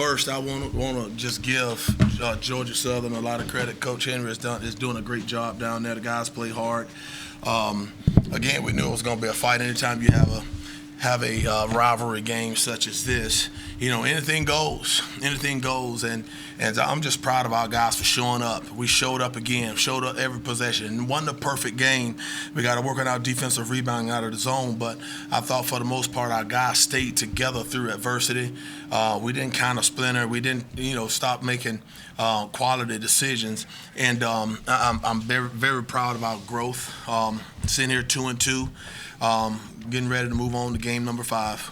first, I want to just give Georgia Southern a lot of credit. Coach Henry is doing a great job down there. The guys play hard. Again, we knew it was going to be a fight. Anytime you have a rivalry game such as this, anything goes. Anything goes, and I'm just proud of our guys for showing up. We showed up again, showed up every possession. And wasn't a perfect game. We got to work on our defensive rebounding out of the zone, but I thought for the most part our guys stayed together through adversity. We didn't kind of splinter. We didn't, stop making quality decisions. And I'm very, very proud of our growth. Sitting here 2-2, getting ready to move on to game number 5.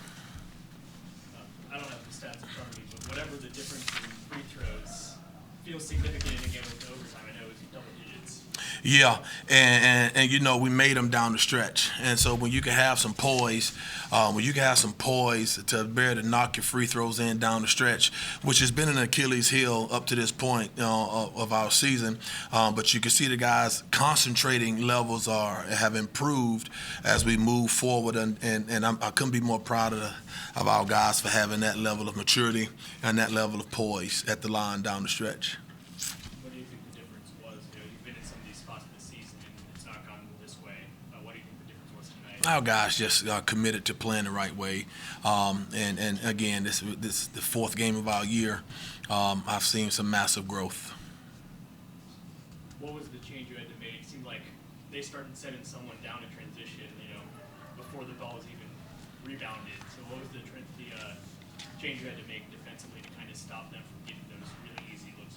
I don't have the stats in front of me, but whatever the difference in free throws feels significant in a game with overtime. I know it's double digits. Yeah, and we made them down the stretch, and so when you can have some poise, to be able to knock your free throws in down the stretch, which has been an Achilles heel up to this point of our season, but you can see the guys' concentrating levels have improved as we move forward, and I couldn't be more proud of our guys for having that level of maturity and that level of poise at the line down the stretch. What do you think the difference was? You've been in some of these spots this season, and it's not gone this way. What do you think the difference was tonight? Our guys just committed to playing the right way, and again, this is the 4th game of our year. I've seen some massive growth. What was the change you had to make? It seemed like they started setting someone down in transition, before the ball was even rebounded. So what was the change you had to make defensively to kind of stop them from getting those really easy looks?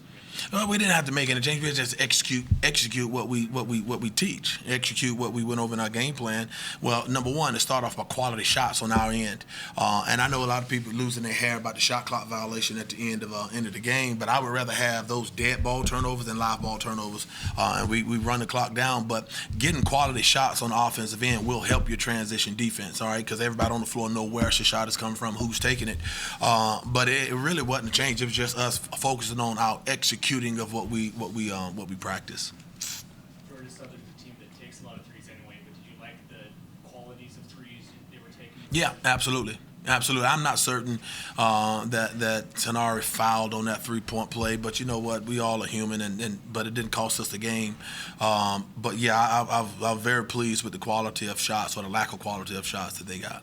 We didn't have to make any change. We just execute what we teach, execute what we went over in our game plan. Well, number one, to start off by quality shots on our end, and I know a lot of people losing their hair about the shot clock violation at the end of the game, but I would rather have those dead ball turnovers than live ball turnovers, and we run the clock down. But getting quality shots on the offensive end will help your transition defense, all right? Because everybody on the floor know where the shot is coming from, who's taking it. But it really wasn't a change. It was just us focusing on our executing of what we practice. Georgia Southern's a team that takes a lot of threes anyway, but did you like the qualities of threes they were taking? Yeah, absolutely. I'm not certain that Tenari fouled on that 3-point play, but you know what? We all are human, but it didn't cost us the game. But yeah, I'm very pleased with the quality of shots or the lack of quality of shots that they got.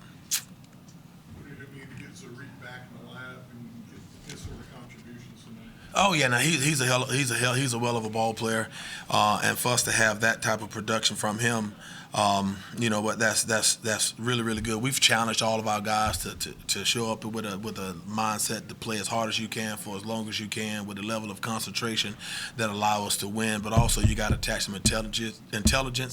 What did it mean to get Zarik back in the lab and get his sort of contributions tonight? Oh yeah, now he's a well of a ball player, and for us to have that type of production from him, what that's really, really good. We've challenged all of our guys to show up with a mindset to play as hard as you can for as long as you can with a level of concentration that allow us to win. But also you got to attach some intelligence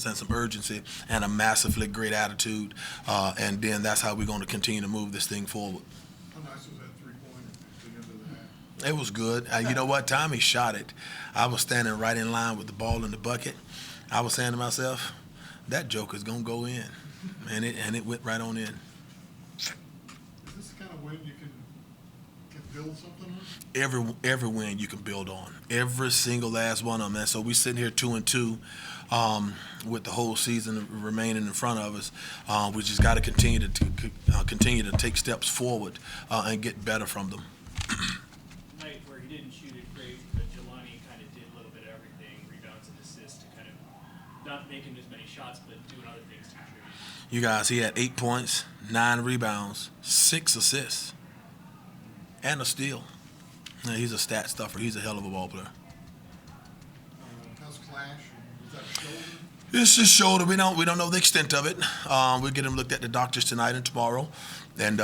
and some urgency and a massively great attitude, and then that's how we're going to continue to move this thing forward. How nice was that 3-pointer at the end of the half? It was good. You know what? Time he shot it, I was standing right in line with the ball in the bucket. I was saying to myself, that joker's gonna go in, and it went right on in. Is this the kind of win you can build something on? Every win you can build on, every single last one of them. And so we sitting here 2-2, with the whole season remaining in front of us. We just got to continue to take steps forward and get better from them. Night where he didn't shoot it great, but Jelani kind of did a little bit of everything, rebounds and assists to kind of not making as many shots, but doing other things to contribute. You guys, he had 8 points, 9 rebounds, 6 assists, and a steal. Yeah, he's a stat stuffer. He's a hell of a ball player. How's Clash? Is that shoulder? It's his shoulder. We don't know the extent of it. We'll get him looked at the doctors tonight and tomorrow, and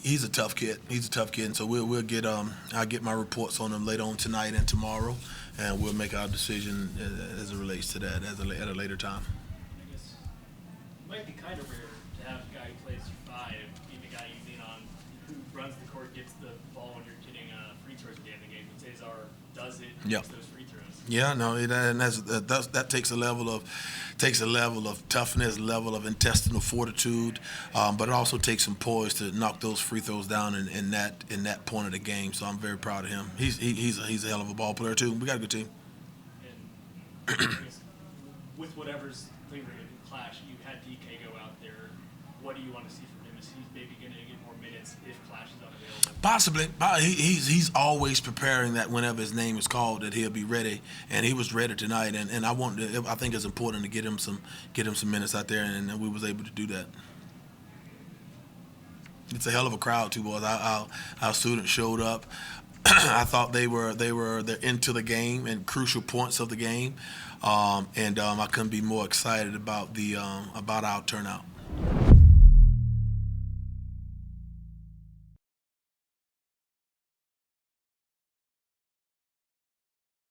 he's a tough kid. And so we'll get I'll get my reports on him later on tonight and tomorrow, and we'll make our decision as it relates to that at a later time. I guess it might be kind of rare to have a guy who plays 5 being the guy you lean on, who runs the court, gets the ball when you're getting free throws at the end of the game. But Cesar does it, Yep. gets those free throws. Yeah, no, and that takes a level of toughness, a level of intestinal fortitude, but it also takes some poise to knock those free throws down in that point of the game. So I'm very proud of him. He's a hell of a ball player too. We got a good team. And I guess with whatever's lingering in Clash, you had DK go out there. What do you want to see from him? Is he maybe going to get more minutes if Clash is unavailable? Possibly. He's always preparing that whenever his name is called that he'll be ready, and he was ready tonight. And I think it's important to get him some minutes out there, and we was able to do that. It's a hell of a crowd too, boys. Our students showed up. I thought they're into the game and crucial points of the game, and I couldn't be more excited about about our turnout.